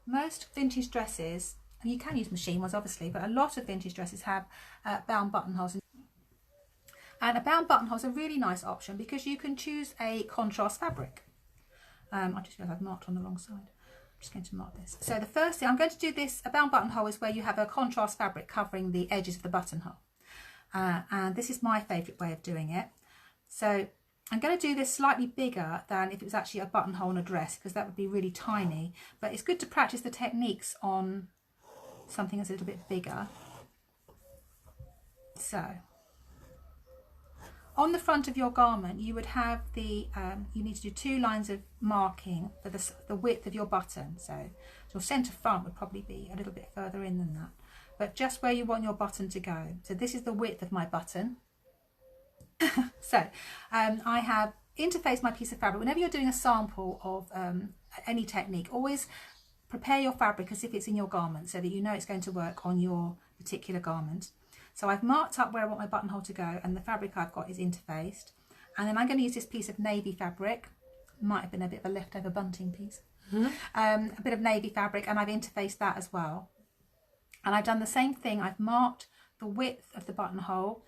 most vintage dresses, and you can use machine ones obviously, but a lot of vintage dresses have bound buttonholes. And a bound buttonhole is a really nice option because you can choose a contrast fabric. I just realised I've marked on the wrong side. I'm just going to mark this. So the first thing I'm going to do this, a bound buttonhole is where you have a contrast fabric covering the edges of the buttonhole. And this is my favourite way of doing it. So I'm going to do this slightly bigger than if it was actually a buttonhole on a dress, because that would be really tiny. But it's good to practice the techniques on something that's a little bit bigger. So on the front of your garment, you would have the, you need to do 2 lines of marking for the width of your button. So your centre front would probably be a little bit further in than that, but just where you want your button to go. So this is the width of my button. So I have interfaced my piece of fabric. Whenever you're doing a sample of any technique, always prepare your fabric as if it's in your garment so that you know it's going to work on your particular garment. So I've marked up where I want my buttonhole to go, and the fabric I've got is interfaced. And then I'm going to use this piece of navy fabric. Might have been a bit of a leftover bunting piece. A bit of navy fabric, and I've interfaced that as well. And I've done the same thing. I've marked the width of the buttonhole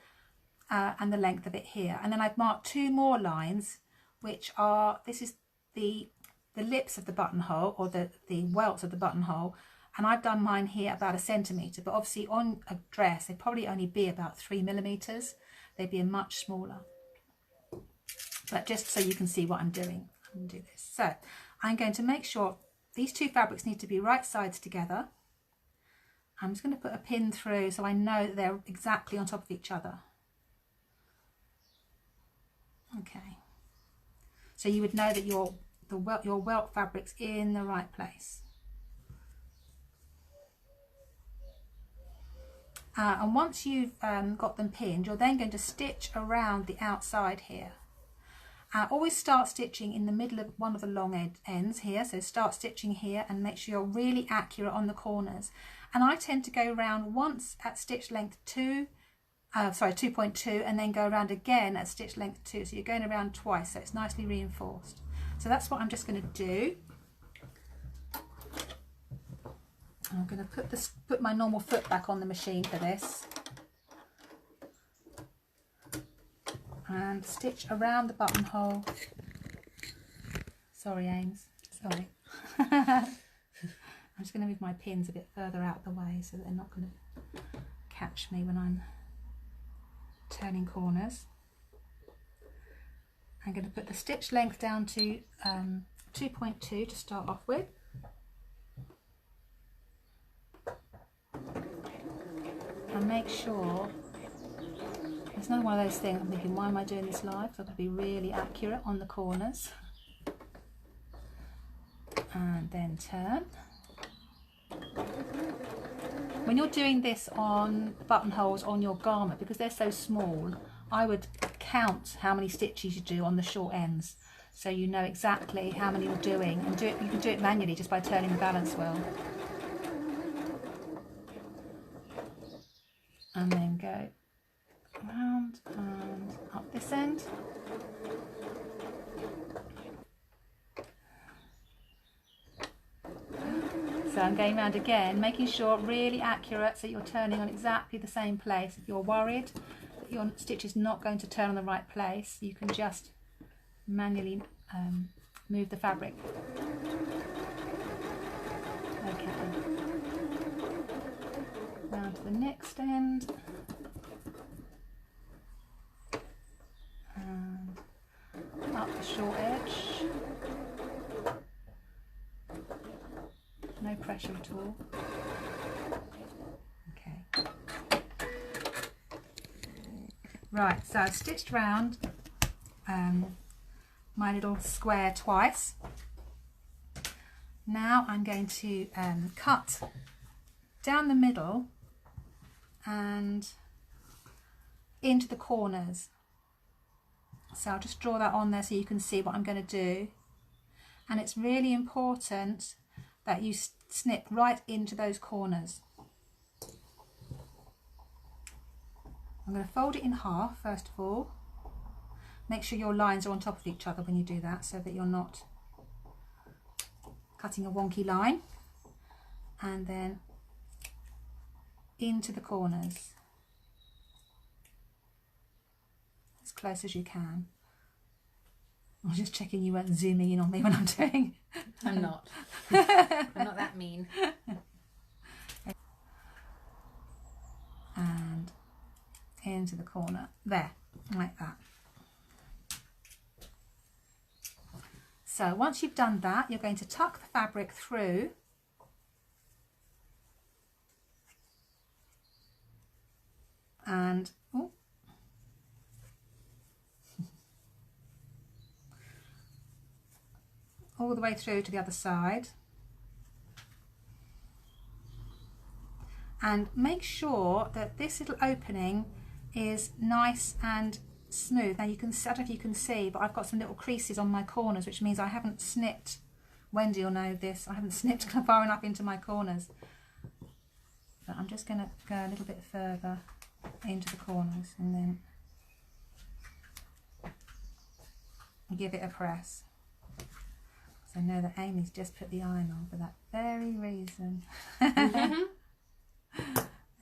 and the length of it here. And then I've marked 2 more lines, which are, this is the lips of the buttonhole, or the welts of the buttonhole. And I've done mine here about 1 centimetre, but obviously on a dress they'd probably only be about 3 millimetres. They'd be much smaller. But just so you can see what I'm doing, I'm going to do this. So I'm going to make sure these 2 fabrics need to be right sides together. I'm just going to put a pin through so I know that they're exactly on top of each other. Okay. So you would know that your welt fabric's in the right place. And once you've got them pinned, you're then going to stitch around the outside here. Always start stitching in the middle of one of the long ends here. So start stitching here and make sure you're really accurate on the corners. And I tend to go around once at stitch length 2.2, and then go around again at stitch length 2. So you're going around twice, so it's nicely reinforced. So that's what I'm just going to do. I'm going to put my normal foot back on the machine for this, and stitch around the buttonhole. Sorry, Ames. Sorry. I'm just going to move my pins a bit further out the way so that they're not going to catch me when I'm turning corners. I'm going to put the stitch length down to 2.2 to start off with. And make sure, it's another one of those things I'm thinking, why am I doing this live? So I've got to be really accurate on the corners. And then turn. When you're doing this on buttonholes on your garment, because they're so small, I would count how many stitches you do on the short ends, so you know exactly how many you're doing, and you can do it manually just by turning the balance wheel. And then go round and up this end. So I'm going round again, making sure really accurate, so you're turning on exactly the same place. If you're worried that your stitch is not going to turn on the right place, you can just manually move the fabric. Okay. Round to the next end. And up the short edge. No pressure at all. Okay. Right, so I've stitched round my little square twice. Now I'm going to cut down the middle and into the corners. So I'll just draw that on there so you can see what I'm going to do. And it's really important that you snip right into those corners. I'm going to fold it in half first of all. Make sure your lines are on top of each other when you do that, so that you're not cutting a wonky line. and then into the corners as close as you can. I'm just checking you weren't zooming in on me when I'm doing. I'm not. I'm not that mean. And into the corner there, like that. So once you've done that, you're going to tuck the fabric through and all the way through to the other side, and make sure that this little opening is nice and smooth. Now you can, I don't know if you can see, but I've got some little creases on my corners, which means I haven't snipped. Wendy will know this. I haven't snipped far enough into my corners. But I'm just going to go a little bit further into the corners and then give it a press. So I know that Amy's just put the iron on for that very reason.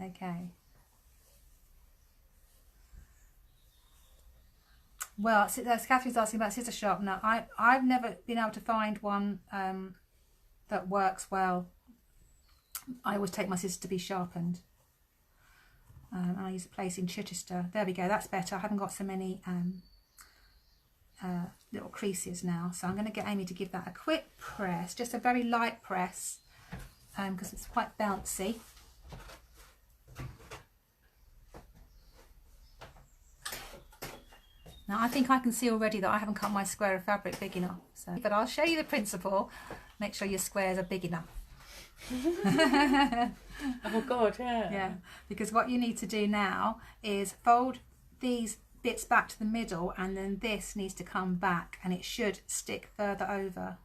Okay. Well, Catherine's asking about scissor sharp. Now, I've never been able to find one that works well. I always take my scissors to be sharpened. I use a place in Chichester. There we go, that's better. I haven't got so many little creases now. So I'm going to get Amy to give that a quick press, just a very light press, because it's quite bouncy. Now I think I can see already that I haven't cut my square of fabric big enough. So, but I'll show you the principle. Make sure your squares are big enough. Oh God, yeah. Yeah, because what you need to do now is fold these bits back to the middle, and then this needs to come back, and it should stick further over.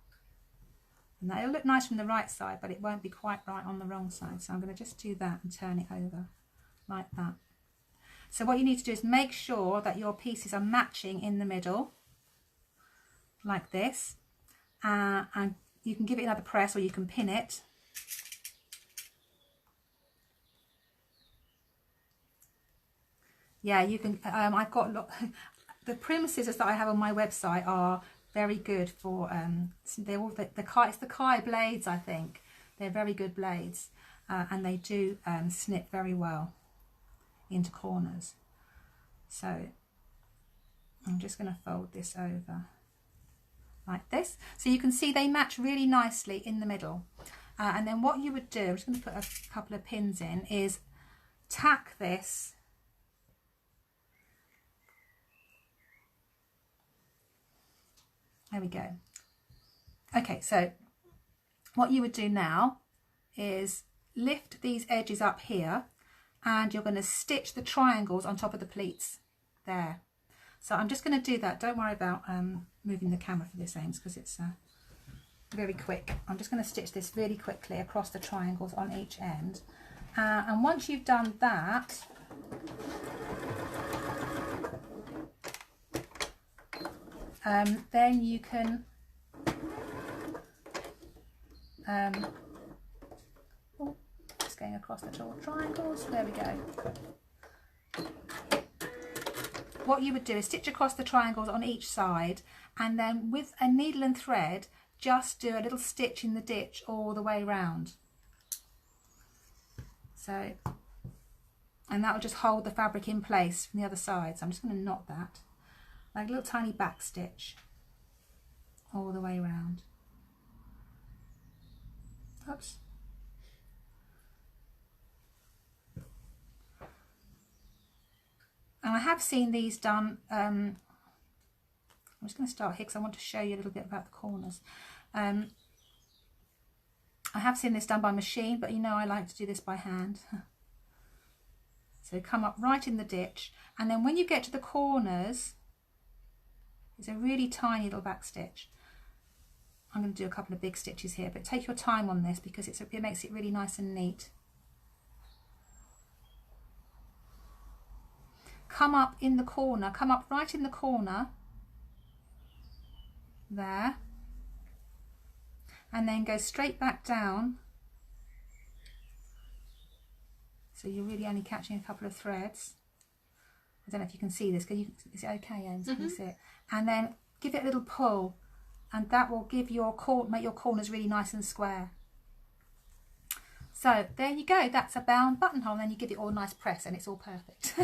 And that'll look nice from the right side, but it won't be quite right on the wrong side. So I'm going to just do that and turn it over like that. So what you need to do is make sure that your pieces are matching in the middle, like this, and you can give it another press or you can pin it. Yeah, you can. I've got the prim scissors that I have on my website are very good for. They're all it's the Kai blades, I think. They're very good blades, and they do snip very well into corners. So I'm just going to fold this over like this, so you can see they match really nicely in the middle. And then what you would do, I'm just going to put a couple of pins in, is tack this there we go. Okay, so what you would do now is lift these edges up here, and you're going to stitch the triangles on top of the pleats there. So I'm just going to do that. Don't worry about moving the camera for this, Ames, because it's very quick. I'm just going to stitch this really quickly across the triangles on each end. And once you've done that, then you can just going across the triangles. There we go. What you would do is stitch across the triangles on each side, and then with a needle and thread just do a little stitch in the ditch all the way round. So, and that will just hold the fabric in place from the other side. So I'm just going to knot that like a little tiny back stitch all the way around. Oops. And I have seen these done, I'm just going to start here because I want to show you a little bit about the corners. I have seen this done by machine, but you know I like to do this by hand. So come up right in the ditch, and then when you get to the corners, it's a really tiny little back stitch. I'm going to do a couple of big stitches here, but take your time on this because it makes it really nice and neat. Come up in the corner, come up right in the corner there, and then go straight back down So you're really only catching a couple of threads. I don't know if you can see this. Is it okay, Ames? Can you see it? And then give it a little pull, and that will give make your corners really nice and square. So there you go. That's a bound buttonhole. And then you give it all a nice press, and it's all perfect.